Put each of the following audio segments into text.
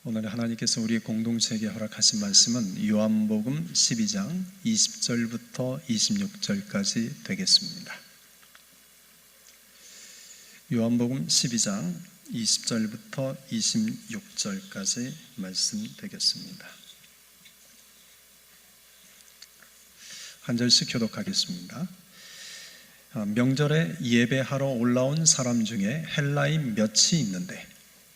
오늘 하나님께서 우리 공동체에게 허락하신 말씀은 요한복음 12장 20절부터 26절까지 되겠습니다. 요한복음 12장 20절부터 26절까지 말씀 되겠습니다. 한 절씩 교독하겠습니다. 명절에 예배하러 올라온 사람 중에 헬라인 몇이 있는데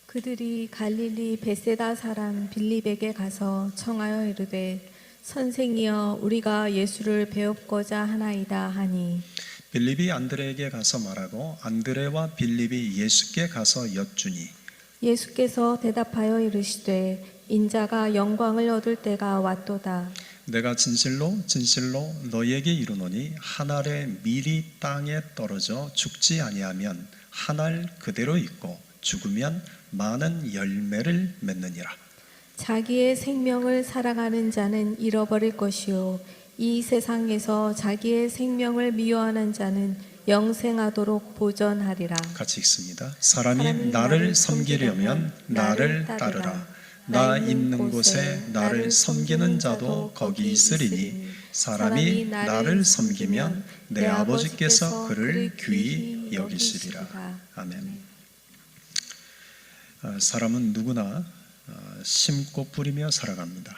그들이 갈릴리 벳세다 사람 빌립에게 가서 청하여 이르되 선생이여 우리가 예수를 배웁고자 하나이다 하니 빌립이 안드레에게 가서 말하고 안드레와 빌립이 예수께 가서 여쭈니 예수께서 대답하여 이르시되 인자가 영광을 얻을 때가 왔도다. 내가 진실로 진실로 너희에게 이르노니 한 알의 밀이 땅에 떨어져 죽지 아니하면 한 알 그대로 있고 죽으면 많은 열매를 맺느니라. 자기의 생명을 사랑하는 자는 잃어버릴 것이요 이 세상에서 자기의 생명을 미워하는 자는 영생하도록 보전하리라. 같이 읽습니다. 사람이 나를 섬기려면 나를 따르라. 나 있는 곳에 나를 섬기는 자도 거기 있으리니 사람이 나를 섬기면 내 아버지께서 그를 귀히 여기시리라. 아멘. 사람은 누구나 심고 뿌리며 살아갑니다.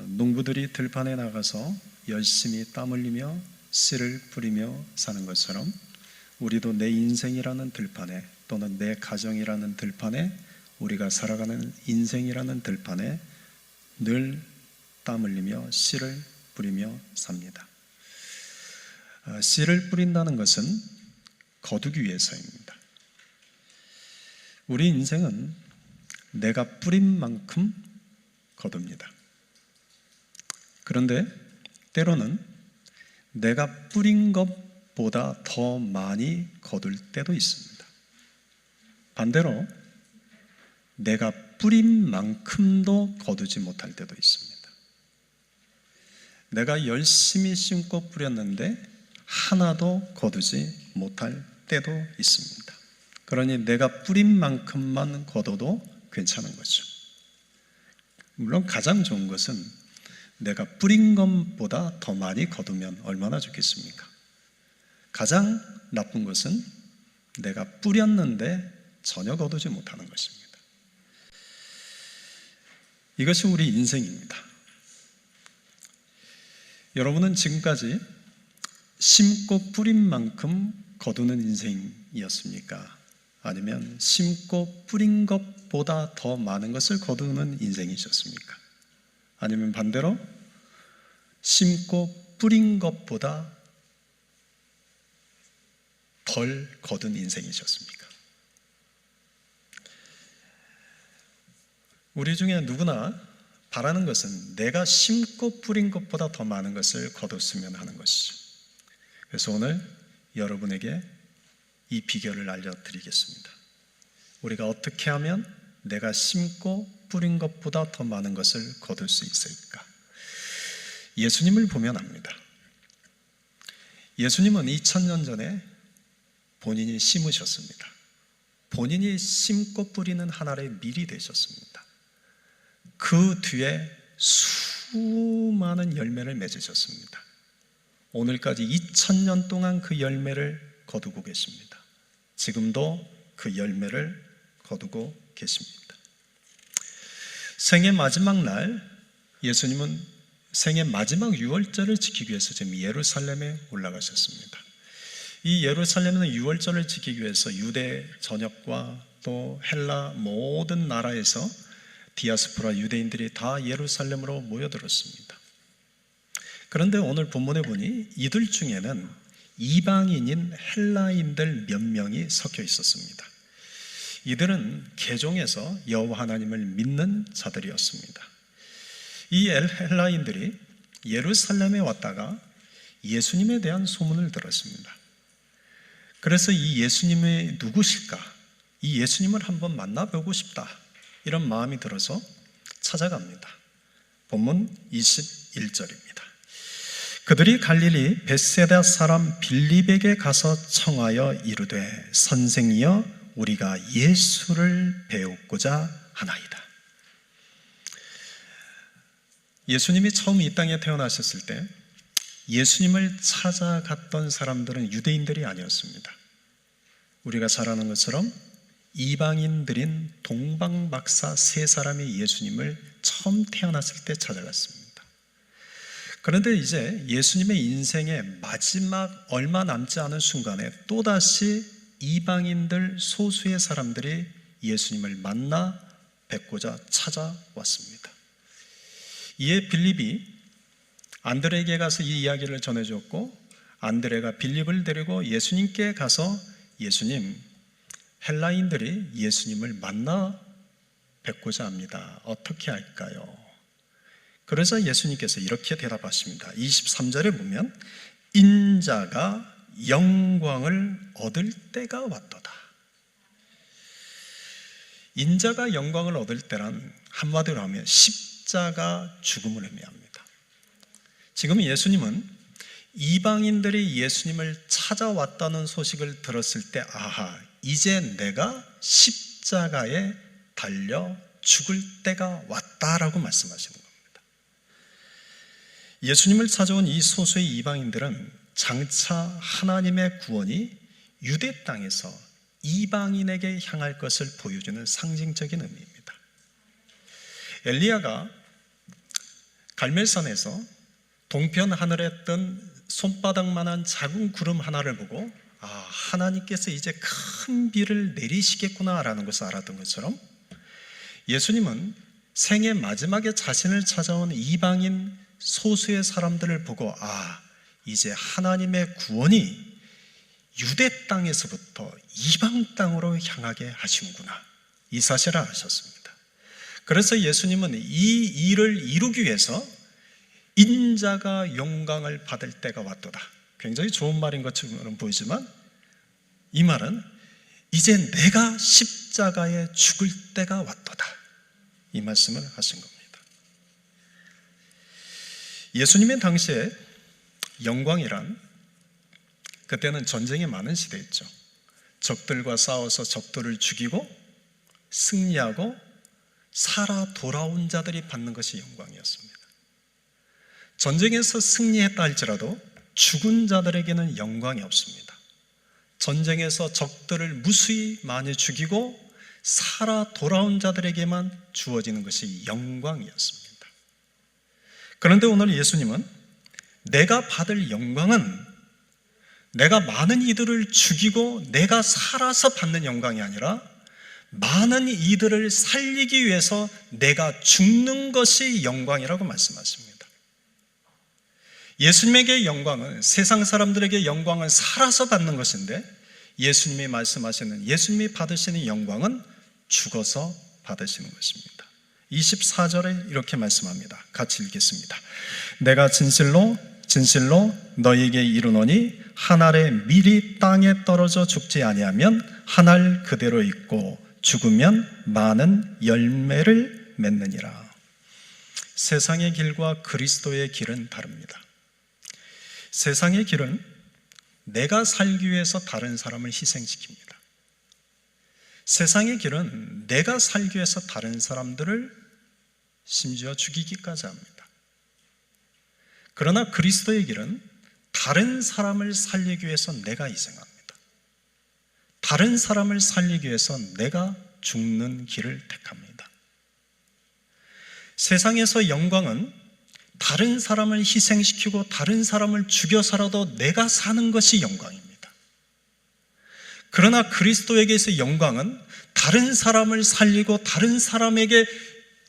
농부들이 들판에 나가서 열심히 땀 흘리며 씨를 뿌리며 사는 것처럼 우리도 내 인생이라는 들판에 또는 내 가정이라는 들판에 우리가 살아가는 인생이라는 들판에 늘 땀 흘리며 씨를 뿌리며 삽니다. 씨를 뿌린다는 것은 거두기 위해서입니다. 우리 인생은 내가 뿌린 만큼 거둡니다. 그런데 때로는 내가 뿌린 것보다 더 많이 거둘 때도 있습니다. 반대로 내가 뿌린 만큼도 거두지 못할 때도 있습니다. 내가 열심히 심고 뿌렸는데 하나도 거두지 못할 때도 있습니다. 그러니 내가 뿌린 만큼만 거둬도 괜찮은 거죠. 물론 가장 좋은 것은 내가 뿌린 것보다 더 많이 거두면 얼마나 좋겠습니까? 가장 나쁜 것은 내가 뿌렸는데 전혀 거두지 못하는 것입니다. 이것이 우리 인생입니다. 여러분은 지금까지 심고 뿌린 만큼 거두는 인생이었습니까? 아니면 심고 뿌린 것보다 더 많은 것을 거두는 인생이셨습니까? 아니면 반대로 심고 뿌린 것보다 덜 거둔 인생이셨습니까? 우리 중에 누구나 바라는 것은 내가 심고 뿌린 것보다 더 많은 것을 거뒀으면 하는 것이죠. 그래서 오늘 여러분에게 이 비결을 알려드리겠습니다. 우리가 어떻게 하면 내가 심고 뿌린 것보다 더 많은 것을 거둘 수 있을까? 예수님을 보면 압니다. 예수님은 2000년 전에 본인이 심으셨습니다. 본인이 심고 뿌리는 한 알의 밀이 되셨습니다. 그 뒤에 수많은 열매를 맺으셨습니다. 오늘까지 2000년 동안 그 열매를 거두고 계십니다. 지금도 그 열매를 거두고 계십니다. 생애 마지막 날 예수님은 생애 마지막 유월절을 지키기 위해서 지금 예루살렘에 올라가셨습니다. 이 예루살렘은 유월절을 지키기 위해서 유대 전역과 또 헬라 모든 나라에서 디아스포라 유대인들이 다 예루살렘으로 모여들었습니다. 그런데 오늘 본문에 보니 이들 중에는 이방인인 헬라인들 몇 명이 섞여 있었습니다. 이들은 개종해서 여호와 하나님을 믿는 자들이었습니다. 이 헬라인들이 예루살렘에 왔다가 예수님에 대한 소문을 들었습니다. 그래서 이 예수님이 누구실까? 이 예수님을 한번 만나보고 싶다. 이런 마음이 들어서 찾아갑니다. 본문 21절입니다. 그들이 갈릴리 벳세다 사람 빌립에게 가서 청하여 이르되 선생이여 우리가 예수를 배우고자 하나이다. 예수님이 처음 이 땅에 태어나셨을 때 예수님을 찾아갔던 사람들은 유대인들이 아니었습니다. 우리가 잘 아는 것처럼 이방인들인 동방박사 세 사람이 예수님을 처음 태어났을 때 찾아갔습니다. 그런데 이제 예수님의 인생의 마지막 얼마 남지 않은 순간에 또다시 이방인들 소수의 사람들이 예수님을 만나 뵙고자 찾아왔습니다. 이에 빌립이 안드레에게 가서 이 이야기를 전해주었고, 안드레가 빌립을 데리고 예수님께 가서 예수님, 헬라인들이 예수님을 만나 뵙고자 합니다. 어떻게 할까요? 그러자 예수님께서 이렇게 대답하십니다. 23절에 보면 인자가 영광을 얻을 때가 왔도다. 인자가 영광을 얻을 때란 한마디로 하면 십자가 죽음을 의미합니다. 지금 예수님은 이방인들이 예수님을 찾아왔다는 소식을 들었을 때 아하, 이제 내가 십자가에 달려 죽을 때가 왔다라고 말씀하시는 겁니다. 예수님을 찾아온 이 소수의 이방인들은 장차 하나님의 구원이 유대 땅에서 이방인에게 향할 것을 보여주는 상징적인 의미입니다. 엘리야가 갈멜산에서 동편 하늘에 뜬 손바닥만한 작은 구름 하나를 보고 하나님께서 이제 큰 비를 내리시겠구나라는 것을 알았던 것처럼 예수님은 생애 마지막에 자신을 찾아온 이방인 소수의 사람들을 보고 이제 하나님의 구원이 유대 땅에서부터 이방 땅으로 향하게 하시는구나, 이 사실을 아셨습니다. 그래서 예수님은 이 일을 이루기 위해서 인자가 영광을 받을 때가 왔도다. 굉장히 좋은 말인 것처럼 보이지만 이 말은 이제 내가 십자가에 죽을 때가 왔도다, 이 말씀을 하신 겁니다. 예수님의 당시에 영광이란, 그때는 전쟁이 많은 시대였죠. 적들과 싸워서 적들을 죽이고 승리하고 살아 돌아온 자들이 받는 것이 영광이었습니다. 전쟁에서 승리했다 할지라도 죽은 자들에게는 영광이 없습니다. 전쟁에서 적들을 무수히 많이 죽이고 살아 돌아온 자들에게만 주어지는 것이 영광이었습니다. 그런데 오늘 예수님은 내가 받을 영광은 내가 많은 이들을 죽이고 내가 살아서 받는 영광이 아니라 많은 이들을 살리기 위해서 내가 죽는 것이 영광이라고 말씀하십니다. 예수님에게 영광은, 세상 사람들에게 영광은 살아서 받는 것인데 예수님이 말씀하시는, 예수님이 받으시는 영광은 죽어서 받으시는 것입니다. 24절에 이렇게 말씀합니다. 같이 읽겠습니다. 내가 진실로 너희에게 이르노니 한 알에 밀이 땅에 떨어져 죽지 아니하면 한 알 그대로 있고 죽으면 많은 열매를 맺느니라. 세상의 길과 그리스도의 길은 다릅니다. 세상의 길은 내가 살기 위해서 다른 사람을 희생시킵니다. 세상의 길은 내가 살기 위해서 다른 사람들을 심지어 죽이기까지 합니다. 그러나 그리스도의 길은 다른 사람을 살리기 위해서 내가 희생합니다. 다른 사람을 살리기 위해서 내가 죽는 길을 택합니다. 세상에서 영광은 다른 사람을 희생시키고 다른 사람을 죽여서라도 내가 사는 것이 영광입니다. 그러나 그리스도에게서 영광은 다른 사람을 살리고 다른 사람에게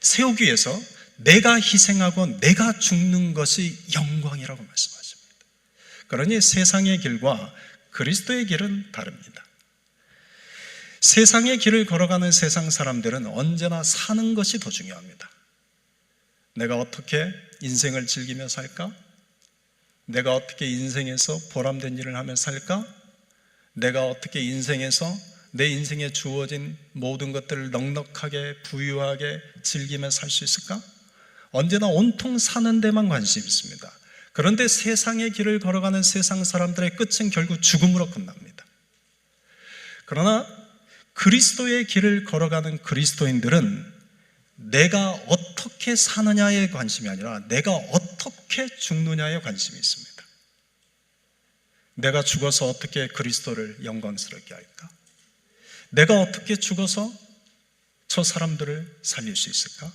세우기 위해서 내가 희생하고 내가 죽는 것이 영광이라고 말씀하십니다. 그러니 세상의 길과 그리스도의 길은 다릅니다. 세상의 길을 걸어가는 세상 사람들은 언제나 사는 것이 더 중요합니다. 내가 어떻게 인생을 즐기며 살까? 내가 어떻게 인생에서 보람된 일을 하며 살까? 내가 어떻게 인생에서 내 인생에 주어진 모든 것들을 넉넉하게 부유하게 즐기며 살 수 있을까? 언제나 온통 사는 데만 관심이 있습니다. 그런데 세상의 길을 걸어가는 세상 사람들의 끝은 결국 죽음으로 끝납니다. 그러나 그리스도의 길을 걸어가는 그리스도인들은 내가 어떻게 사느냐에 관심이 아니라 내가 어떻게 죽느냐에 관심이 있습니다. 내가 죽어서 어떻게 그리스도를 영광스럽게 할까? 내가 어떻게 죽어서 저 사람들을 살릴 수 있을까?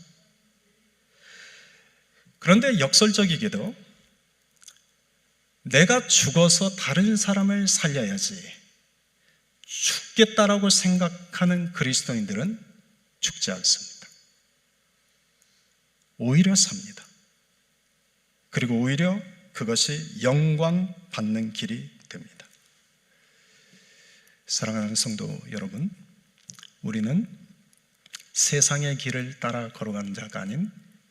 그런데 역설적이게도 내가 죽어서 다른 사람을 살려야지 죽겠다라고 생각하는 그리스도인들은 죽지 않습니다. 오히려 삽니다. 그리고 오히려 그것이 영광 받는 길이 됩니다. 사랑하는 성도 여러분, 우리는 세상의 길을 따라 걸어가는 자가 아닌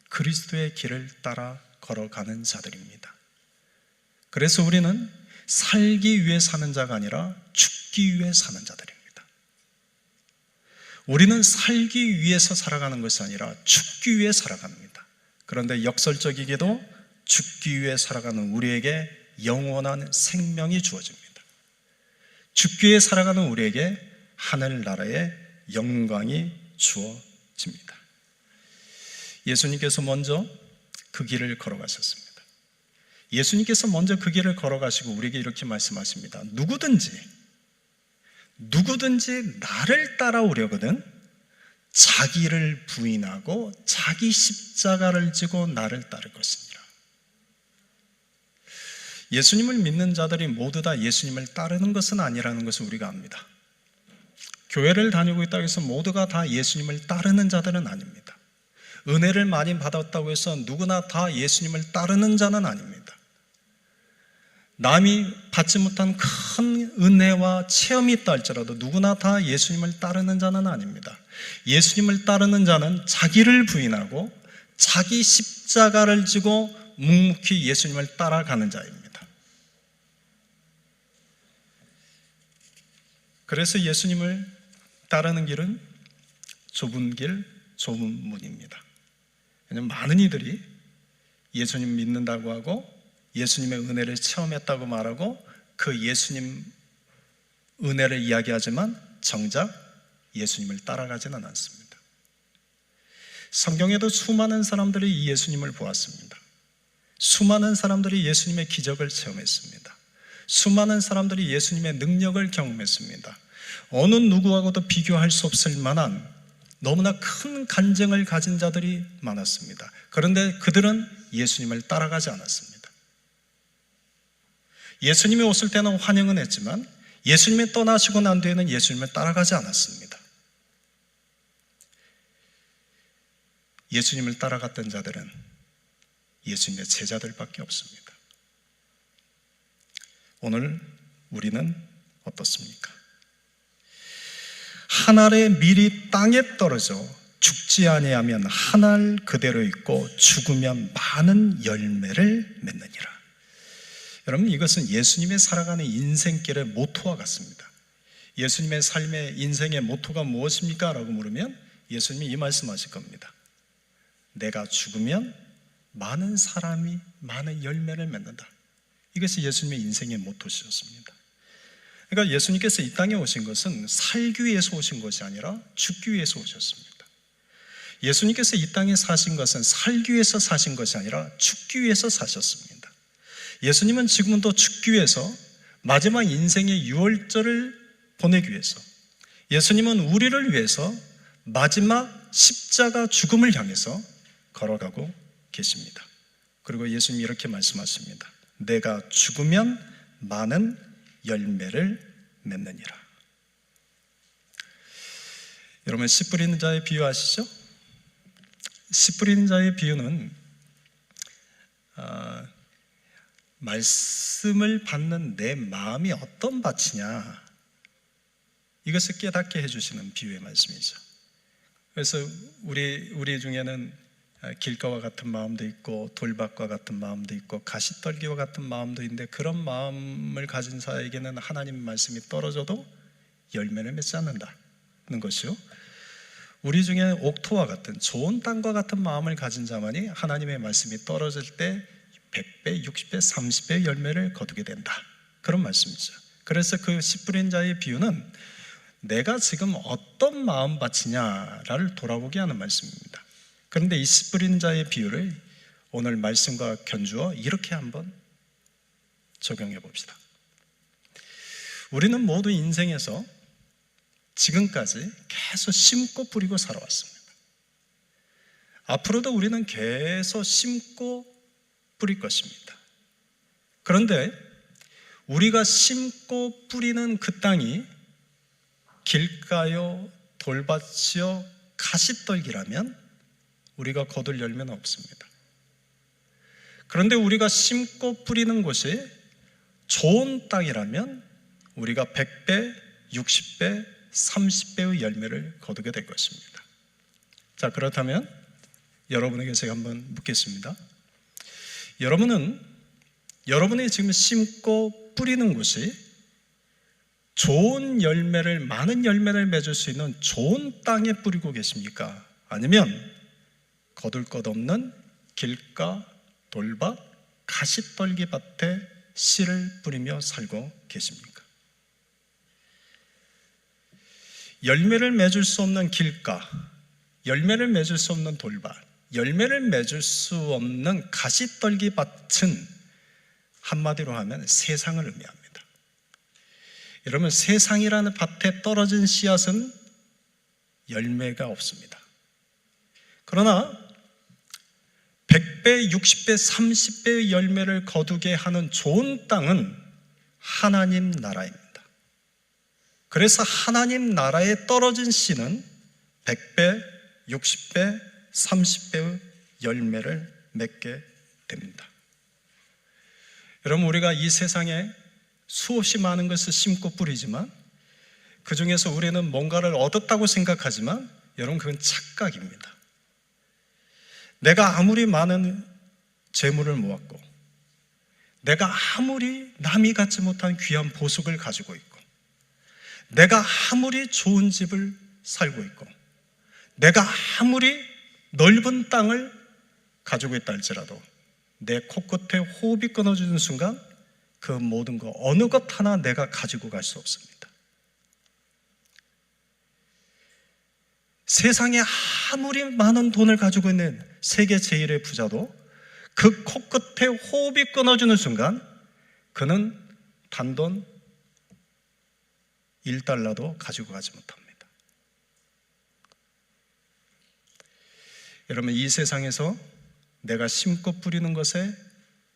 그리스도의 길을 따라 걸어가는 자들입니다. 그래서 우리는 살기 위해 사는 자가 아니라 죽기 위해 사는 자들입니다. 우리는 살기 위해서 살아가는 것이 아니라 죽기 위해 살아갑니다. 그런데 역설적이게도 죽기 위해 살아가는 우리에게 영원한 생명이 주어집니다. 죽기 위해 살아가는 우리에게 하늘나라의 영광이 주어집니다. 예수님께서 먼저 그 길을 걸어가셨습니다. 예수님께서 먼저 그 길을 걸어가시고 우리에게 이렇게 말씀하십니다. 누구든지 나를 따라오려거든 자기를 부인하고 자기 십자가를 지고 나를 따를 것이니라. 예수님을 믿는 자들이 모두 다 예수님을 따르는 것은 아니라는 것을 우리가 압니다. 교회를 다니고 있다고 해서 모두가 다 예수님을 따르는 자들은 아닙니다. 은혜를 많이 받았다고 해서 누구나 다 예수님을 따르는 자는 아닙니다. 남이 받지 못한 큰 은혜와 체험이 있다 할지라도 누구나 다 예수님을 따르는 자는 아닙니다. 예수님을 따르는 자는 자기를 부인하고 자기 십자가를 지고 묵묵히 예수님을 따라가는 자입니다. 그래서 예수님을 따르는 길은 좁은 길, 좁은 문입니다. 왜냐하면 많은 이들이 예수님 믿는다고 하고 예수님의 은혜를 체험했다고 말하고 그 예수님 은혜를 이야기하지만 정작 예수님을 따라가지는 않습니다. 성경에도 수많은 사람들이 이 예수님을 보았습니다. 수많은 사람들이 예수님의 기적을 체험했습니다. 수많은 사람들이 예수님의 능력을 경험했습니다. 어느 누구하고도 비교할 수 없을 만한 너무나 큰 간증을 가진 자들이 많았습니다. 그런데 그들은 예수님을 따라가지 않았습니다. 예수님이 오실 때는 환영은 했지만 예수님이 떠나시고 난 뒤에는 예수님을 따라가지 않았습니다. 예수님을 따라갔던 자들은 예수님의 제자들밖에 없습니다. 오늘 우리는 어떻습니까? 한 알의 밀이 땅에 떨어져 죽지 아니하면 한 알 그대로 있고 죽으면 많은 열매를 맺느니라. 여러분, 이것은 예수님의 살아가는 인생길의 모토와 같습니다. 예수님의 삶의 인생의 모토가 무엇입니까? 라고 물으면 예수님이 이 말씀하실 겁니다. 내가 죽으면 많은 사람이 많은 열매를 맺는다. 이것이 예수님의 인생의 모토셨습니다. 그러니까 예수님께서 이 땅에 오신 것은 살기 위해서 오신 것이 아니라 죽기 위해서 오셨습니다. 예수님께서 이 땅에 사신 것은 살기 위해서 사신 것이 아니라 죽기 위해서 사셨습니다. 예수님은 지금도 죽기 위해서 마지막 인생의 유월절을 보내기 위해서, 예수님은 우리를 위해서 마지막 십자가 죽음을 향해서 걸어가고 계십니다. 그리고 예수님이 이렇게 말씀하십니다. 내가 죽으면 많은 열매를 맺느니라. 여러분, 씨 뿌리는 자의 비유 아시죠? 씨 뿌리는 자의 비유는 말씀을 받는 내 마음이 어떤 밭이냐, 이것을 깨닫게 해주시는 비유의 말씀이죠. 그래서 우리 중에는 길가와 같은 마음도 있고 돌밭과 같은 마음도 있고 가시떨기와 같은 마음도 있는데, 그런 마음을 가진 자에게는 하나님 말씀이 떨어져도 열매를 맺지 않는다는 것이요, 우리 중에 옥토와 같은 좋은 땅과 같은 마음을 가진 자만이 하나님의 말씀이 떨어질 때 100배, 60배, 30배 열매를 거두게 된다, 그런 말씀이죠. 그래서 그 씨 뿌린 자의 비유는 내가 지금 어떤 마음밭이냐를 돌아보게 하는 말씀입니다. 그런데 이 씨 뿌리는 자의 비유를 오늘 말씀과 견주어 이렇게 한번 적용해 봅시다. 우리는 모두 인생에서 지금까지 계속 심고 뿌리고 살아왔습니다. 앞으로도 우리는 계속 심고 뿌릴 것입니다. 그런데 우리가 심고 뿌리는 그 땅이 길가요, 돌밭이요, 가시떨기라면 우리가 거둘 열매는 없습니다. 그런데 우리가 심고 뿌리는 곳이 좋은 땅이라면 우리가 100배, 60배, 30배의 열매를 거두게 될 것입니다. 자, 그렇다면 여러분에게 제가 한번 묻겠습니다. 여러분이 지금 심고 뿌리는 곳이 좋은 열매를, 많은 열매를 맺을 수 있는 좋은 땅에 뿌리고 계십니까? 아니면 거둘 것 없는 길가, 돌밭, 가시떨기 밭에 씨를 뿌리며 살고 계십니까? 열매를 맺을 수 없는 길가, 열매를 맺을 수 없는 돌밭, 열매를 맺을 수 없는 가시떨기 밭은 한마디로 하면 세상을 의미합니다. 여러분, 세상이라는 밭에 떨어진 씨앗은 열매가 없습니다. 그러나 100배, 60배, 30배의 열매를 거두게 하는 좋은 땅은 하나님 나라입니다. 그래서 하나님 나라에 떨어진 씨는 100배, 60배, 30배의 열매를 맺게 됩니다. 여러분, 우리가 이 세상에 수없이 많은 것을 심고 뿌리지만 그 중에서 우리는 뭔가를 얻었다고 생각하지만 여러분, 그건 착각입니다. 내가 아무리 많은 재물을 모았고, 내가 아무리 남이 갖지 못한 귀한 보석을 가지고 있고, 내가 아무리 좋은 집을 살고 있고, 내가 아무리 넓은 땅을 가지고 있다 할지라도 내 코끝에 호흡이 끊어지는 순간 그 모든 것, 어느 것 하나 내가 가지고 갈 수 없습니다. 세상에 아무리 많은 돈을 가지고 있는 세계 제1의 부자도 그 코끝에 호흡이 끊어지는 순간 그는 단돈 1달러도 가지고 가지 못합니다. 여러분, 이 세상에서 내가 심고 뿌리는 것에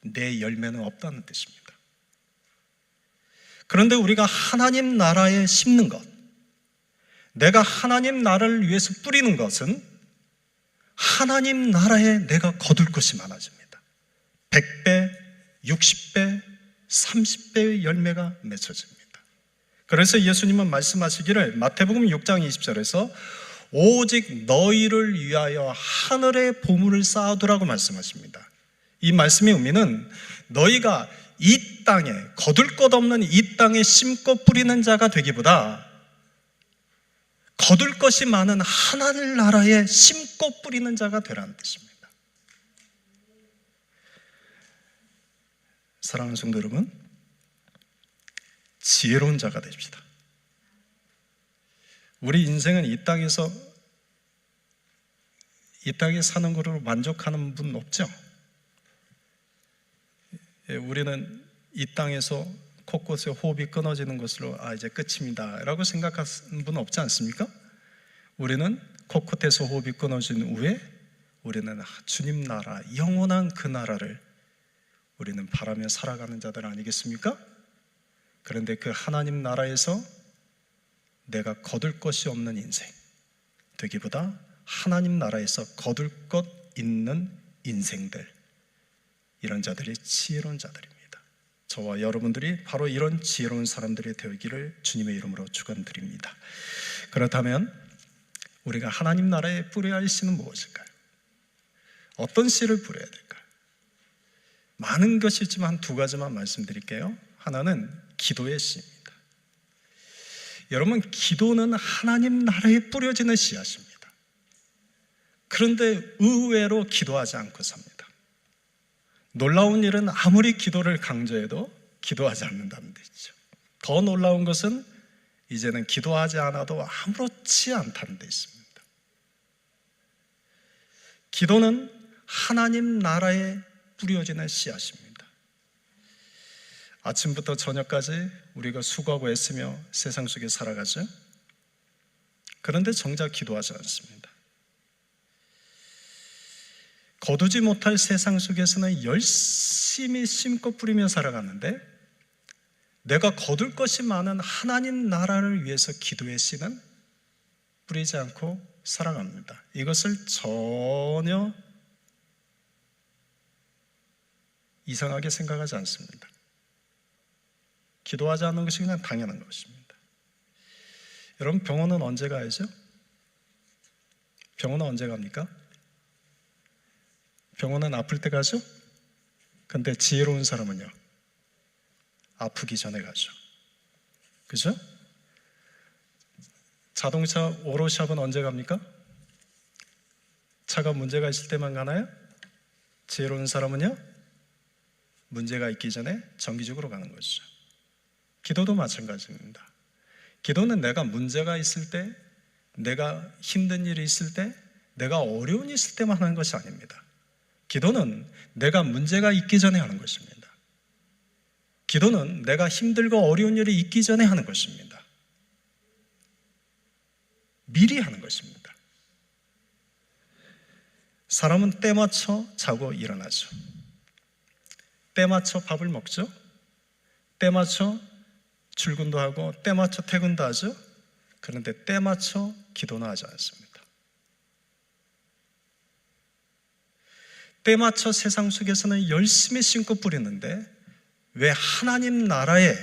내 열매는 없다는 뜻입니다. 그런데 우리가 하나님 나라에 심는 것, 내가 하나님 나라를 위해서 뿌리는 것은 하나님 나라에 내가 거둘 것이 많아집니다. 100배, 60배, 30배의 열매가 맺혀집니다. 그래서 예수님은 말씀하시기를 마태복음 6장 20절에서 오직 너희를 위하여 하늘의 보물을 쌓아두라고 말씀하십니다. 이 말씀의 의미는 너희가 이 땅에, 거둘 것 없는 이 땅에 심고 뿌리는 자가 되기보다 거둘 것이 많은 하나님 나라에 심고 뿌리는 자가 되라는 뜻입니다. 사랑하는 성도 여러분, 지혜로운 자가 되십시다. 우리 인생은 이 땅에 사는 것으로 만족하는 분 없죠? 우리는 이 땅에서 곳곳에 호흡이 끊어지는 것으로 이제 끝입니다 라고 생각하는 분 없지 않습니까? 우리는 곳곳에서 호흡이 끊어진 후에 우리는 주님 나라, 영원한 그 나라를 우리는 바라며 살아가는 자들 아니겠습니까? 그런데 그 하나님 나라에서 내가 거둘 것이 없는 인생 되기보다 하나님 나라에서 거둘 것 있는 인생들, 이런 자들이 지혜로운 자들입니다. 저와 여러분들이 바로 이런 지혜로운 사람들이 되기를 주님의 이름으로 축원드립니다. 그렇다면 우리가 하나님 나라에 뿌려야 할 씨는 무엇일까요? 어떤 씨를 뿌려야 될까요? 많은 것이 있지만 한 두 가지만 말씀드릴게요. 하나는 기도의 씨입니다. 여러분, 기도는 하나님 나라에 뿌려지는 씨앗입니다. 그런데 의외로 기도하지 않고 삽니다. 놀라운 일은 아무리 기도를 강조해도 기도하지 않는다는 뜻이죠. 더 놀라운 것은 이제는 기도하지 않아도 아무렇지 않다는 데 있습니다. 기도는 하나님 나라에 뿌려지는 씨앗입니다. 아침부터 저녁까지 우리가 수고하고 애쓰며 세상 속에 살아가죠. 그런데 정작 기도하지 않습니다. 거두지 못할 세상 속에서는 열심히 심고 뿌리며 살아가는데 내가 거둘 것이 많은 하나님 나라를 위해서 기도의 씨는 뿌리지 않고 살아갑니다. 이것을 전혀 이상하게 생각하지 않습니다. 기도하지 않는 것이 그냥 당연한 것입니다. 여러분, 병원은 언제 가야죠? 병원은 언제 갑니까? 병원은 아플 때 가죠? 근데 지혜로운 사람은요, 아프기 전에 가죠. 그죠? 자동차 오로샵은 언제 갑니까? 차가 문제가 있을 때만 가나요? 지혜로운 사람은요, 문제가 있기 전에 정기적으로 가는 것이죠. 기도도 마찬가지입니다. 기도는 내가 문제가 있을 때, 내가 힘든 일이 있을 때, 내가 어려운 일이 있을 때만 하는 것이 아닙니다. 기도는 내가 문제가 있기 전에 하는 것입니다. 기도는 내가 힘들고 어려운 일이 있기 전에 하는 것입니다. 미리 하는 것입니다. 사람은 때 맞춰 자고 일어나죠. 때 맞춰 밥을 먹죠. 때 맞춰 출근도 하고 때 맞춰 퇴근도 하죠. 그런데 때 맞춰 기도는 하지 않습니다. 때 맞춰 세상 속에서는 열심히 심고 뿌리는데 왜 하나님 나라에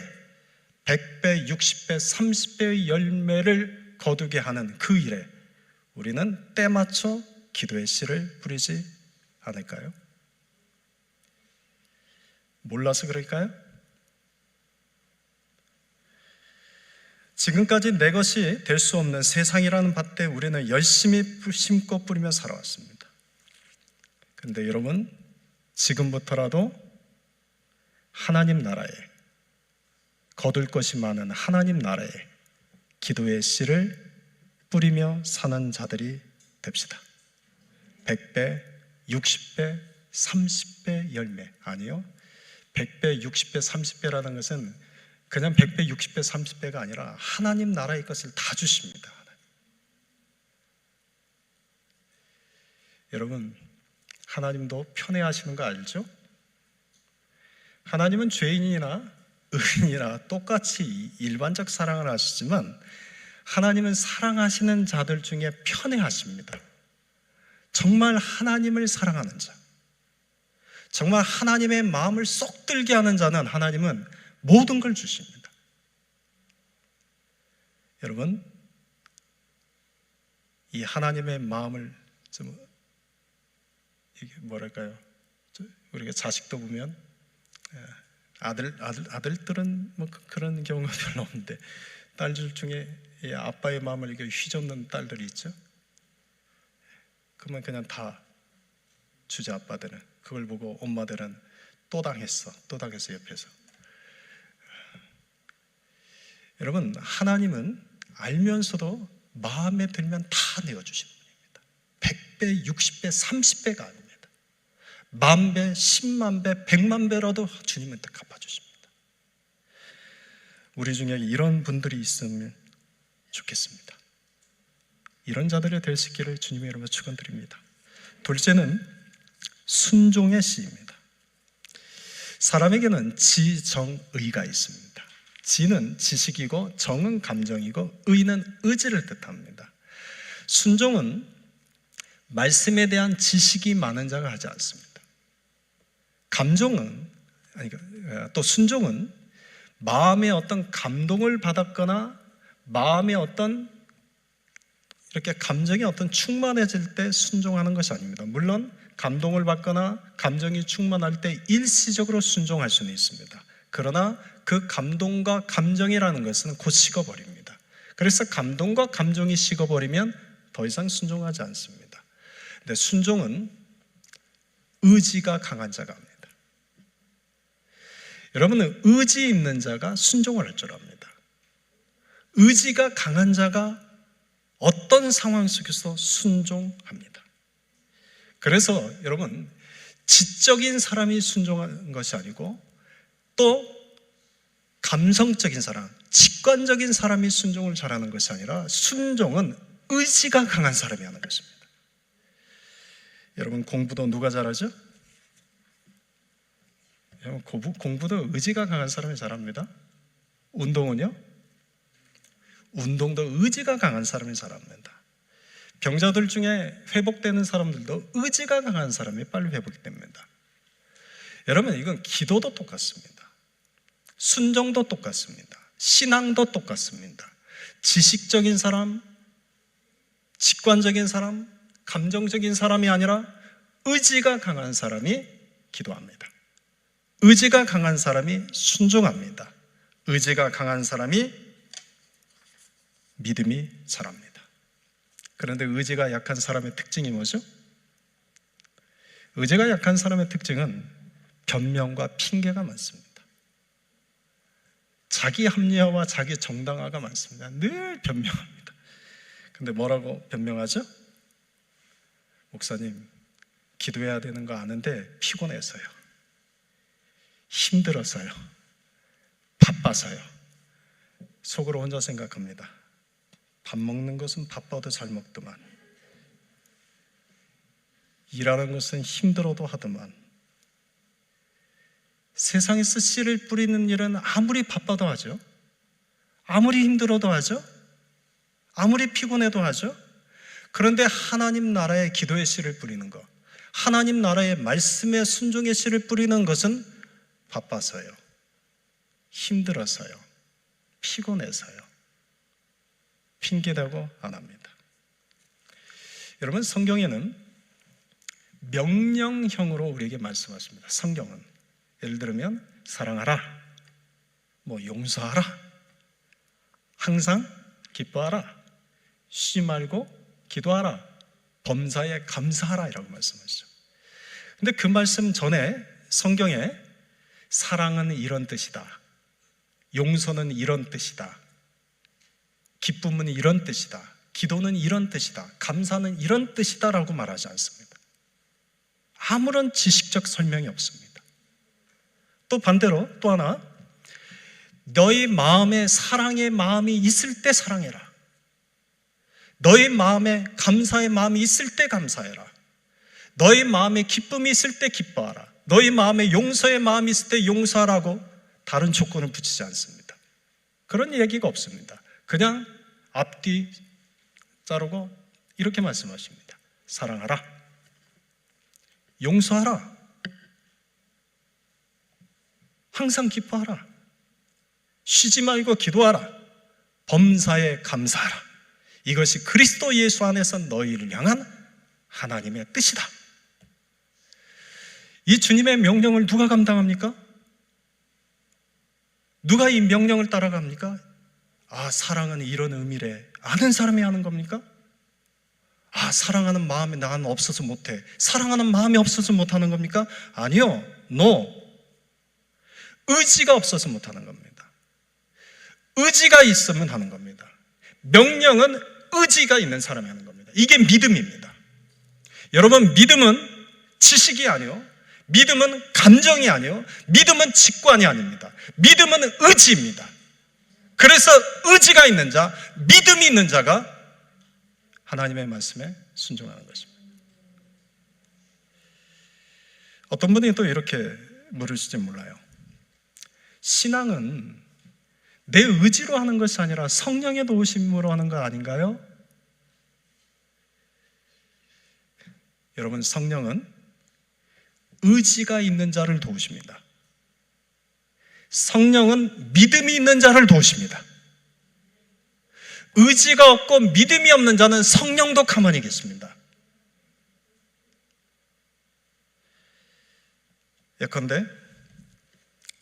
100배, 60배, 30배의 열매를 거두게 하는 그 일에 우리는 때 맞춰 기도의 씨를 뿌리지 않을까요? 몰라서 그럴까요? 지금까지 내 것이 될 수 없는 세상이라는 밭에 우리는 열심히 심고 뿌리며 살아왔습니다. 그런데 여러분, 지금부터라도 하나님 나라에, 거둘 것이 많은 하나님 나라에 기도의 씨를 뿌리며 사는 자들이 됩시다. 100배, 60배, 30배 열매. 아니요, 100배, 60배, 30배라는 것은 그냥 100배, 60배, 30배가 아니라 하나님 나라의 것을 다 주십니다. 여러분, 하나님도 편애하시는 거 알죠? 하나님은 죄인이나 의인이나 똑같이 일반적 사랑을 하시지만 하나님은 사랑하시는 자들 중에 편애하십니다. 정말 하나님을 사랑하는 자, 정말 하나님의 마음을 쏙 들게 하는 자는 하나님은 모든 걸 주십니다. 여러분, 이 하나님의 마음을 좀 이게 뭐랄까요? 우리가 자식도 보면 아들들은 뭐 그런 경우가 별로 없는데 딸들 중에 아빠의 마음을 이렇게 휘젓는 딸들이 있죠. 그러면 그냥 다 주제 아빠들은 그걸 보고 엄마들은 또 당했어 옆에서. 여러분, 하나님은 알면서도 마음에 들면 다 내어주시는 분입니다. 100배, 60배, 30배가 아닙니다. 10,000배, 10만 배, 100만 배라도 주님은 다 갚아주십니다. 우리 중에 이런 분들이 있으면 좋겠습니다. 이런 자들이 될 수 있기를 주님의 이름으로 축원드립니다. 둘째는 순종의 씨입니다. 사람에게는 지정의가 있습니다. 지는 지식이고 정은 감정이고 의는 의지를 뜻합니다. 순종은 말씀에 대한 지식이 많은 자가 하지 않습니다. 또 순종은 마음의 어떤 감동을 받았거나 마음의 어떤 이렇게 감정이 어떤 충만해질 때 순종하는 것이 아닙니다. 물론 감동을 받거나 감정이 충만할 때 일시적으로 순종할 수는 있습니다. 그러나 그 감동과 감정이라는 것은 곧 식어버립니다. 그래서 감동과 감정이 식어버리면 더 이상 순종하지 않습니다. 근데 순종은 의지가 강한 자가 합니다. 여러분은 의지 있는 자가 순종을 할 줄 압니다. 의지가 강한 자가 어떤 상황 속에서 순종합니다. 그래서 여러분, 지적인 사람이 순종하는 것이 아니고 또 감성적인 사람, 직관적인 사람이 순종을 잘하는 것이 아니라 순종은 의지가 강한 사람이 하는 것입니다. 여러분, 공부도 누가 잘하죠? 여러분, 공부도 의지가 강한 사람이 잘합니다. 운동은요? 운동도 의지가 강한 사람이 잘합니다. 병자들 중에 회복되는 사람들도 의지가 강한 사람이 빨리 회복이 됩니다. 여러분, 이건 기도도 똑같습니다. 순종도 똑같습니다. 신앙도 똑같습니다. 지식적인 사람, 직관적인 사람, 감정적인 사람이 아니라 의지가 강한 사람이 기도합니다. 의지가 강한 사람이 순종합니다. 의지가 강한 사람이 믿음이 자랍니다. 그런데 의지가 약한 사람의 특징이 뭐죠? 의지가 약한 사람의 특징은 변명과 핑계가 많습니다. 자기 합리화와 자기 정당화가 많습니다. 늘 변명합니다. 근데 뭐라고 변명하죠? 목사님, 기도해야 되는 거 아는데 피곤해서요, 힘들어서요, 바빠서요. 속으로 혼자 생각합니다. 밥 먹는 것은 바빠도 잘 먹더만, 일하는 것은 힘들어도 하더만, 세상에서 씨를 뿌리는 일은 아무리 바빠도 하죠, 아무리 힘들어도 하죠, 아무리 피곤해도 하죠. 그런데 하나님 나라의 기도의 씨를 뿌리는 것, 하나님 나라의 말씀의 순종의 씨를 뿌리는 것은 바빠서요, 힘들어서요, 피곤해서요, 핑계대고 안 합니다. 여러분, 성경에는 명령형으로 우리에게 말씀하십니다. 성경은 예를 들면 사랑하라, 용서하라, 항상 기뻐하라, 쉬지 말고 기도하라, 범사에 감사하라 이라고 말씀하시죠. 근데 그 말씀 전에 성경에 사랑은 이런 뜻이다, 용서는 이런 뜻이다, 기쁨은 이런 뜻이다, 기도는 이런 뜻이다, 감사는 이런 뜻이다 라고 말하지 않습니다. 아무런 지식적 설명이 없습니다. 또 반대로 또 하나, 너희 마음에 사랑의 마음이 있을 때 사랑해라, 너희 마음에 감사의 마음이 있을 때 감사해라, 너희 마음에 기쁨이 있을 때 기뻐하라, 너희 마음에 용서의 마음이 있을 때 용서하라고 다른 조건을 붙이지 않습니다. 그런 얘기가 없습니다. 그냥 앞뒤 자르고 이렇게 말씀하십니다. 사랑하라, 용서하라, 항상 기뻐하라, 쉬지 말고 기도하라, 범사에 감사하라. 이것이 그리스도 예수 안에서 너희를 향한 하나님의 뜻이다. 이 주님의 명령을 누가 감당합니까? 누가 이 명령을 따라갑니까? 사랑은 이런 의미래, 아는 사람이 하는 겁니까? 사랑하는 마음이 난 없어서 못해, 사랑하는 마음이 없어서 못하는 겁니까? 아니요, no. 의지가 없어서 못하는 겁니다. 의지가 있으면 하는 겁니다. 명령은 의지가 있는 사람이 하는 겁니다. 이게 믿음입니다. 여러분, 믿음은 지식이 아니요, 믿음은 감정이 아니요, 믿음은 직관이 아닙니다. 믿음은 의지입니다. 그래서 의지가 있는 자, 믿음이 있는 자가 하나님의 말씀에 순종하는 것입니다. 어떤 분이 또 이렇게 물으실지 몰라요. 신앙은 내 의지로 하는 것이 아니라 성령의 도우심으로 하는 거 아닌가요? 여러분, 성령은 의지가 있는 자를 도우십니다. 성령은 믿음이 있는 자를 도우십니다. 의지가 없고 믿음이 없는 자는 성령도 가만히 계십니다. 예컨대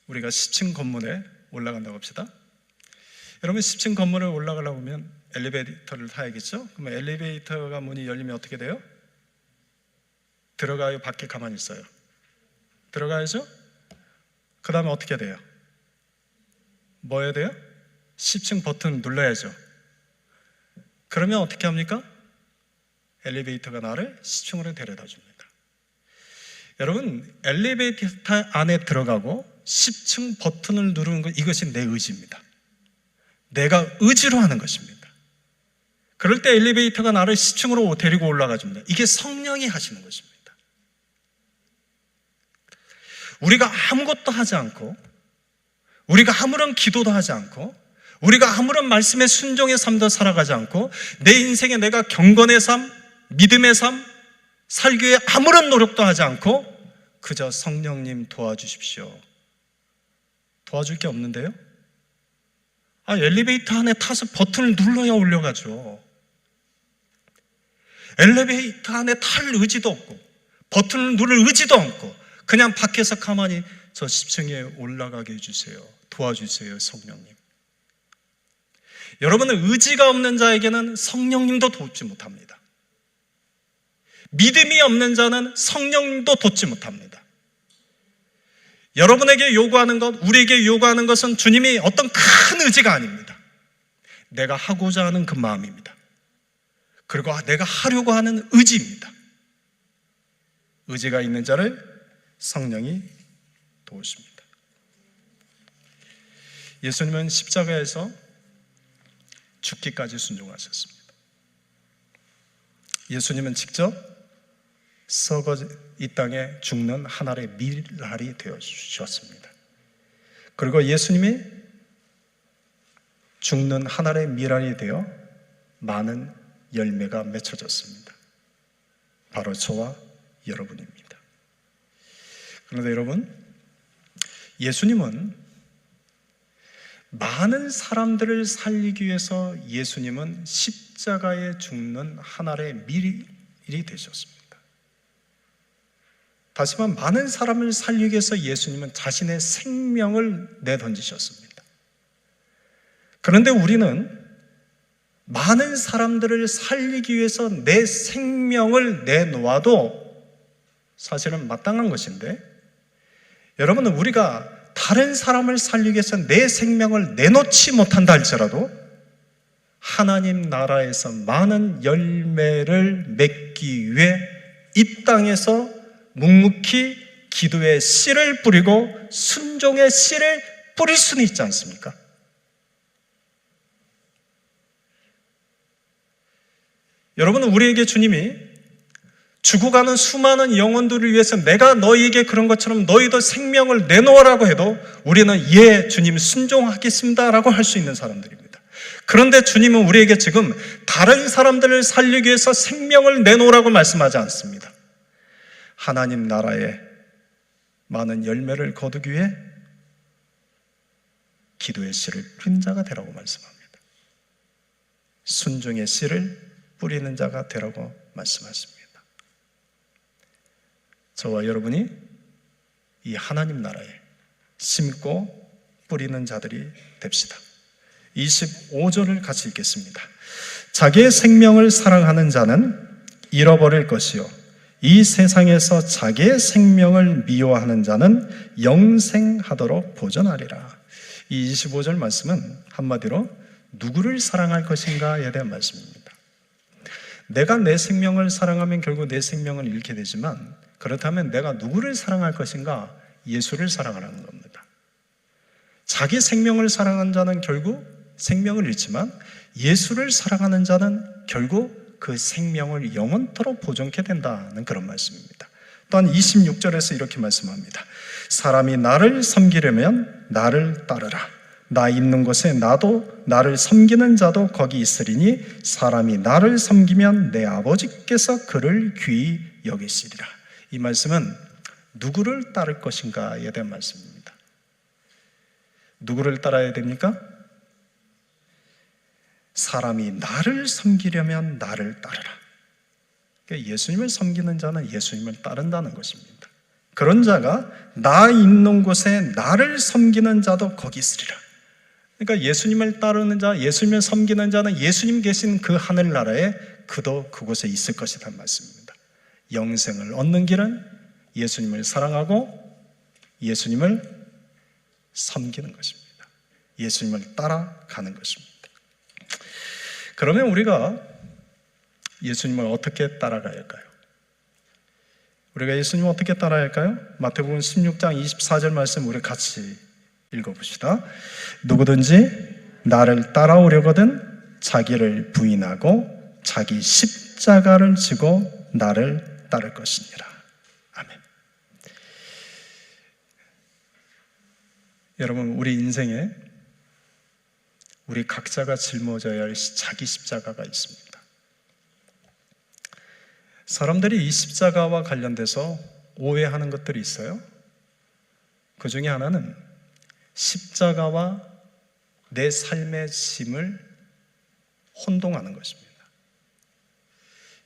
우리가 10층 건물에 올라간다고 합시다. 여러분, 10층 건물에 올라가려고 하면 엘리베이터를 타야겠죠? 그러면 엘리베이터가 문이 열리면 어떻게 돼요? 들어가요? 밖에 가만히 있어요? 들어가야죠? 그 다음에 어떻게 돼요? 뭐 해야 돼요? 10층 버튼 눌러야죠. 그러면 어떻게 합니까? 엘리베이터가 나를 10층으로 데려다 줍니다. 여러분, 엘리베이터 안에 들어가고 10층 버튼을 누르는 것, 이것이 내 의지입니다. 내가 의지로 하는 것입니다. 그럴 때 엘리베이터가 나를 10층으로 데리고 올라가 줍니다. 이게 성령이 하시는 것입니다. 우리가 아무것도 하지 않고, 우리가 아무런 기도도 하지 않고, 우리가 아무런 말씀에 순종의 삶도 살아가지 않고, 내 인생에 내가 경건의 삶, 믿음의 삶, 살기 위해 아무런 노력도 하지 않고 그저 성령님 도와주십시오. 도와줄 게 없는데요? 엘리베이터 안에 타서 버튼을 눌러야 올라가죠. 엘리베이터 안에 탈 의지도 없고 버튼을 누를 의지도 없고 그냥 밖에서 가만히 저 10층에 올라가게 해주세요. 도와주세요, 성령님. 여러분은 의지가 없는 자에게는 성령님도 돕지 못합니다. 믿음이 없는 자는 성령님도 돕지 못합니다. 여러분에게 요구하는 것, 우리에게 요구하는 것은 주님이 어떤 큰 의지가 아닙니다. 내가 하고자 하는 그 마음입니다. 그리고 내가 하려고 하는 의지입니다. 의지가 있는 자를 성령이 도우십니다. 예수님은 십자가에서 죽기까지 순종하셨습니다. 예수님은 직접 썩어 이 땅에 죽는 한 알의 밀알이 되어 주셨습니다. 그리고 예수님이 죽는 한 알의 밀알이 되어 많은 열매가 맺혀졌습니다. 바로 저와 여러분입니다. 그런데 여러분, 예수님은 많은 사람들을 살리기 위해서 예수님은 십자가에 죽는 한 알의 밀이 되셨습니다. 다시 말해 많은 사람을 살리기 위해서 예수님은 자신의 생명을 내던지셨습니다. 그런데 우리는 많은 사람들을 살리기 위해서 내 생명을 내놓아도 사실은 마땅한 것인데, 여러분은 우리가 다른 사람을 살리기 위해서 내 생명을 내놓지 못한다 할지라도 하나님 나라에서 많은 열매를 맺기 위해 이 땅에서 묵묵히 기도의 씨를 뿌리고 순종의 씨를 뿌릴 수는 있지 않습니까? 여러분은 우리에게 주님이 죽어가는 수많은 영혼들을 위해서 내가 너희에게 그런 것처럼 너희도 생명을 내놓으라고 해도 우리는 예, 주님 순종하겠습니다 라고 할 수 있는 사람들입니다. 그런데 주님은 우리에게 지금 다른 사람들을 살리기 위해서 생명을 내놓으라고 말씀하지 않습니다. 하나님 나라에 많은 열매를 거두기 위해 기도의 씨를 뿌린 자가 되라고 말씀합니다. 순종의 씨를 뿌리는 자가 되라고 말씀하십니다. 저와 여러분이 이 하나님 나라에 심고 뿌리는 자들이 됩시다. 25절을 같이 읽겠습니다. 자기의 생명을 사랑하는 자는 잃어버릴 것이요 이 세상에서 자기의 생명을 미워하는 자는 영생하도록 보존하리라. 이 25절 말씀은 한마디로 누구를 사랑할 것인가에 대한 말씀입니다. 내가 내 생명을 사랑하면 결국 내 생명을 잃게 되지만, 그렇다면 내가 누구를 사랑할 것인가? 예수를 사랑하라는 겁니다. 자기 생명을 사랑하는 자는 결국 생명을 잃지만 예수를 사랑하는 자는 결국 그 생명을 영원토록 보존케 된다는 그런 말씀입니다. 또한 26절에서 이렇게 말씀합니다. 사람이 나를 섬기려면 나를 따르라. 나 있는 곳에 나도 나를 섬기는 자도 거기 있으리니 사람이 나를 섬기면 내 아버지께서 그를 귀히 여기시리라. 이 말씀은 누구를 따를 것인가에 대한 말씀입니다. 누구를 따라야 됩니까? 사람이 나를 섬기려면 나를 따르라. 그러니까 예수님을 섬기는 자는 예수님을 따른다는 것입니다. 그런 자가 나 있는 곳에 나를 섬기는 자도 거기 있으리라. 그러니까 예수님을 따르는 자, 예수님을 섬기는 자는 예수님 계신 그 하늘나라에 그도 그곳에 있을 것이라는 말씀입니다. 영생을 얻는 길은 예수님을 사랑하고 예수님을 섬기는 것입니다. 예수님을 따라가는 것입니다. 그러면 우리가 예수님을 어떻게 따라가야 할까요? 우리가 예수님을 어떻게 따라야 할까요? 마태복음 16장 24절 말씀 우리 같이 읽어봅시다. 누구든지 나를 따라오려거든 자기를 부인하고 자기 십자가를 지고 나를 따를 것이니라. 아멘. 여러분, 우리 인생에 우리 각자가 짊어져야 할 자기 십자가가 있습니다. 사람들이 이 십자가와 관련돼서 오해하는 것들이 있어요. 그 중에 하나는 십자가와 내 삶의 짐을 혼동하는 것입니다.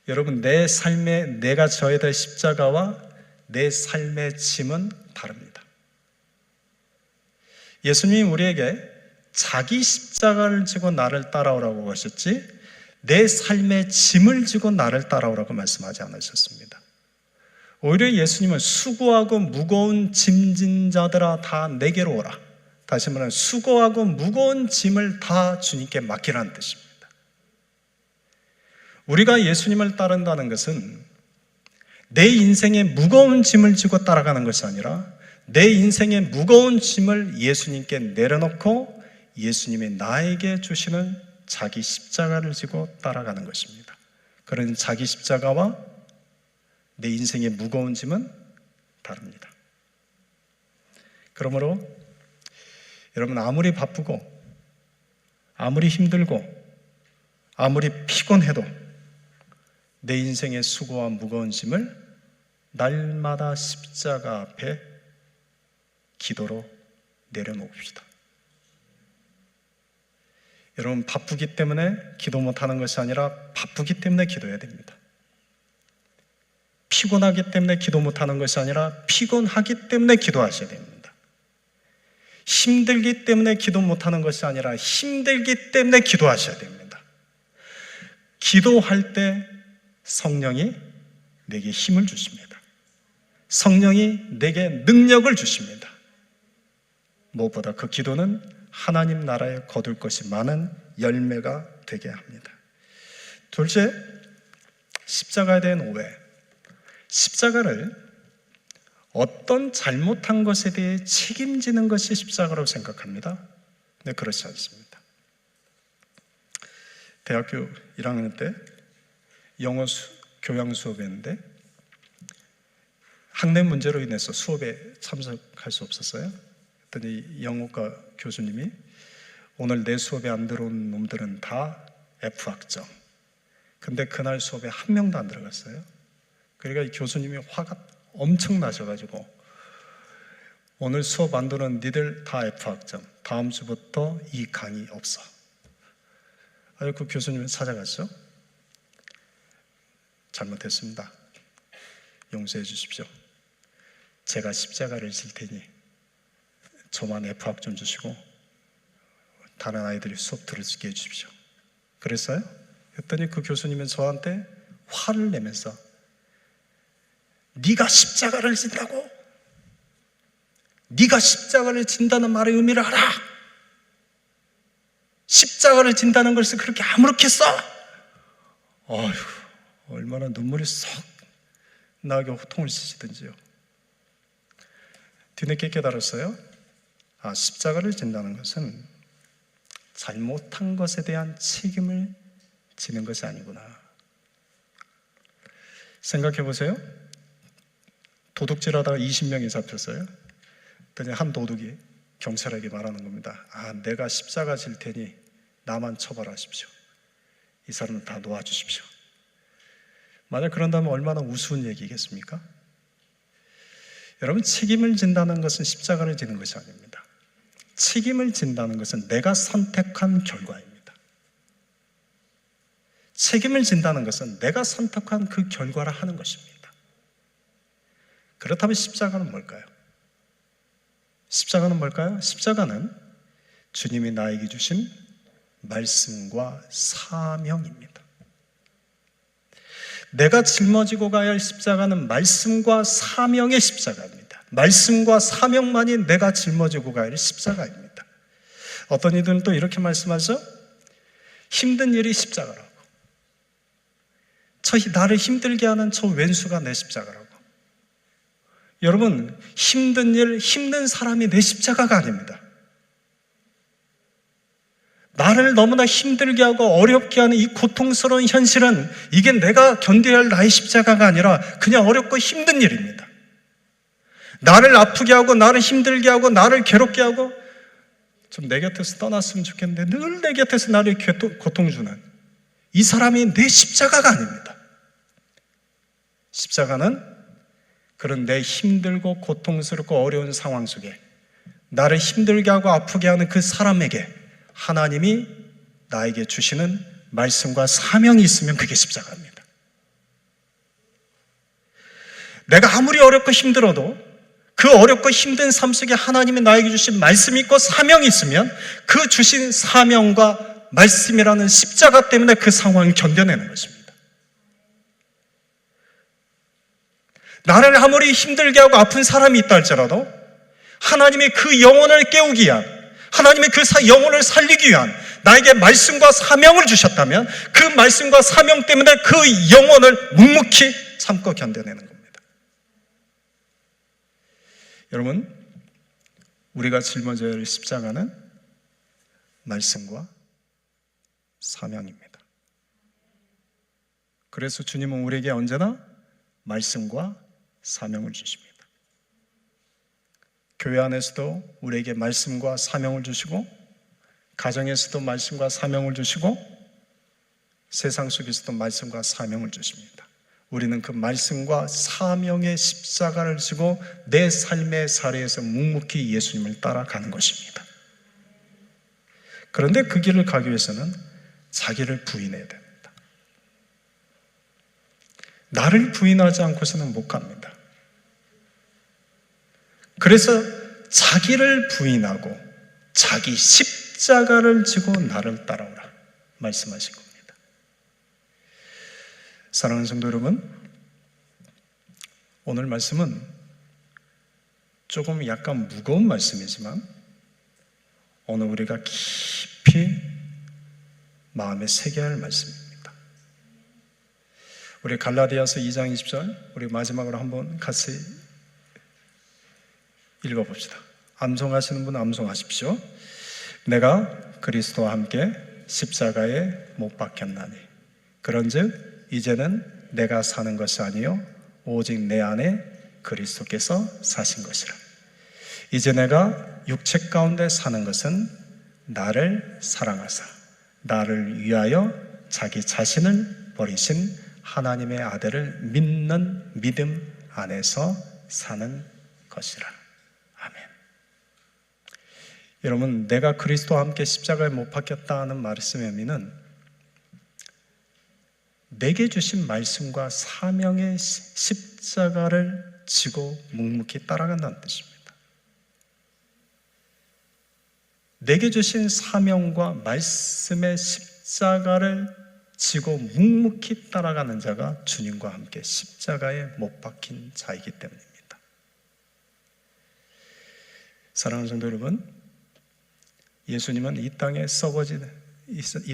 여러분, 내 삶에 내가 져야 될 십자가와 내 삶의 짐은 다릅니다. 예수님이 우리에게 자기 십자가를 지고 나를 따라오라고 하셨지 내 삶의 짐을 지고 나를 따라오라고 말씀하지 않으셨습니다. 오히려 예수님은 수고하고 무거운 짐진 자들아 다 내게로 오라. 다시 말하면 수고하고 무거운 짐을 다 주님께 맡기라는 뜻입니다. 우리가 예수님을 따른다는 것은 내 인생의 무거운 짐을 지고 따라가는 것이 아니라 내 인생의 무거운 짐을 예수님께 내려놓고 예수님이 나에게 주시는 자기 십자가를 지고 따라가는 것입니다. 그런 자기 십자가와 내 인생의 무거운 짐은 다릅니다. 그러므로 여러분, 아무리 바쁘고 아무리 힘들고 아무리 피곤해도 내 인생의 수고와 무거운 짐을 날마다 십자가 앞에 기도로 내려놓읍시다. 여러분, 바쁘기 때문에 기도 못하는 것이 아니라 바쁘기 때문에 기도해야 됩니다. 피곤하기 때문에 기도 못하는 것이 아니라 피곤하기 때문에 기도하셔야 됩니다. 힘들기 때문에 기도 못하는 것이 아니라 힘들기 때문에 기도하셔야 됩니다. 기도할 때 성령이 내게 힘을 주십니다. 성령이 내게 능력을 주십니다. 무엇보다 그 기도는 하나님 나라에 거둘 것이 많은 열매가 되게 합니다. 둘째, 십자가에 대한 오해. 십자가를 어떤 잘못한 것에 대해 책임지는 것이 십자가라고 생각합니다. 네, 그렇지 않습니다. 대학교 1학년 때 영어 교양 수업이었는데 학내 문제로 인해서 수업에 참석할 수 없었어요. 그랬더니 영어과 교수님이 오늘 내 수업에 안 들어온 놈들은 다 F학점. 근데 그날 수업에 한 명도 안 들어갔어요. 그러니까 이 교수님이 화가 엄청 나셔가지고 오늘 수업 안 들어온 니들 다 F학점. 다음 주부터 이 강의 없어. 아주 그 교수님을 찾아갔죠. 잘못했습니다. 용서해 주십시오. 제가 십자가를 질 테니 저만 F학점 주시고 다른 아이들이 수업 들을 수 있게 해주십시오. 그랬어요? 그랬더니 그 교수님은 저한테 화를 내면서 네가 십자가를 진다고? 네가 십자가를 진다는 말의 의미를 알아? 십자가를 진다는 것을 그렇게 아무렇게 써? 어휴, 얼마나 눈물이 쏙 나게 호통을 치시든지요. 뒤늦게 깨달았어요. 아, 십자가를 진다는 것은 잘못한 것에 대한 책임을 지는 것이 아니구나. 생각해 보세요. 도둑질하다가 20명이 잡혔어요. 그랬더니 한 도둑이 경찰에게 말하는 겁니다. 아, 내가 십자가 질 테니 나만 처벌하십시오. 이 사람은 다 놓아주십시오. 만약 그런다면 얼마나 우스운 얘기겠습니까? 여러분, 책임을 진다는 것은 십자가를 지는 것이 아닙니다. 책임을 진다는 것은 내가 선택한 결과입니다. 책임을 진다는 것은 내가 선택한 그 결과를 하는 것입니다. 그렇다면 십자가는 뭘까요? 십자가는 뭘까요? 십자가는 주님이 나에게 주신 말씀과 사명입니다. 내가 짊어지고 가야 할 십자가는 말씀과 사명의 십자가입니다. 말씀과 사명만이 내가 짊어지고 가야 할 십자가입니다. 어떤 이들은 또 이렇게 말씀하죠. 힘든 일이 십자가라고. 나를 힘들게 하는 저 왼수가 내 십자가라고. 여러분, 힘든 일, 힘든 사람이 내 십자가가 아닙니다. 나를 너무나 힘들게 하고 어렵게 하는 이 고통스러운 현실은 이게 내가 견뎌야 할 나의 십자가가 아니라 그냥 어렵고 힘든 일입니다. 나를 아프게 하고 나를 힘들게 하고 나를 괴롭게 하고 좀 내 곁에서 떠났으면 좋겠는데 늘 내 곁에서 나를 고통 주는 이 사람이 내 십자가가 아닙니다. 십자가는 그런 내 힘들고 고통스럽고 어려운 상황 속에 나를 힘들게 하고 아프게 하는 그 사람에게 하나님이 나에게 주시는 말씀과 사명이 있으면 그게 십자가입니다. 내가 아무리 어렵고 힘들어도 그 어렵고 힘든 삶 속에 하나님이 나에게 주신 말씀이 있고 사명이 있으면 그 주신 사명과 말씀이라는 십자가 때문에 그 상황을 견뎌내는 것입니다. 나를 아무리 힘들게 하고 아픈 사람이 있다 할지라도 하나님이 그 영혼을 깨우기 위한, 하나님이 그 영혼을 살리기 위한 나에게 말씀과 사명을 주셨다면 그 말씀과 사명 때문에 그 영혼을 묵묵히 참고 견뎌내는 겁니다. 여러분, 우리가 짊어져야 할 십자가는 말씀과 사명입니다. 그래서 주님은 우리에게 언제나 말씀과 사명을 주십니다. 교회 안에서도 우리에게 말씀과 사명을 주시고 가정에서도 말씀과 사명을 주시고 세상 속에서도 말씀과 사명을 주십니다. 우리는 그 말씀과 사명의 십자가를 지고 내 삶의 사례에서 묵묵히 예수님을 따라가는 것입니다. 그런데 그 길을 가기 위해서는 자기를 부인해야 됩니다. 나를 부인하지 않고서는 못 갑니다. 그래서 자기를 부인하고 자기 십자가를 지고 나를 따라오라 말씀하신 겁니다. 사랑하는 성도 여러분, 오늘 말씀은 조금 약간 무거운 말씀이지만 오늘 우리가 깊이 마음에 새겨야 할 말씀입니다. 우리 갈라디아서 2장 20절 우리 마지막으로 한번 같이 읽어봅시다. 암송하시는 분은 암송하십시오. 내가 그리스도와 함께 십자가에 못 박혔나니 그런즉 이제는 내가 사는 것이 아니요 오직 내 안에 그리스도께서 사신 것이라. 이제 내가 육체 가운데 사는 것은 나를 사랑하사 나를 위하여 자기 자신을 버리신 하나님의 아들을 믿는 믿음 안에서 사는 것이라. 아멘. 여러분, 내가 그리스도와 함께 십자가에 못 박혔다 하는 말씀의 의미는 내게 주신 말씀과 사명의 십자가를 지고 묵묵히 따라간다는 뜻입니다. 내게 주신 사명과 말씀의 십자가를 지고 묵묵히 따라가는 자가 주님과 함께 십자가에 못 박힌 자이기 때문입니다. 사랑하는 성도 여러분, 예수님은 이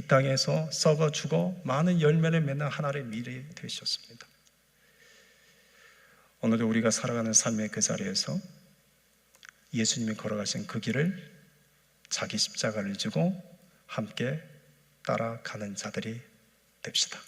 땅에서 썩어 죽어 많은 열매를 맺는 하나님의 미래 되셨습니다. 오늘도 우리가 살아가는 삶의 그 자리에서 예수님이 걸어가신 그 길을 자기 십자가를 지고 함께 따라가는 자들이 됩시다.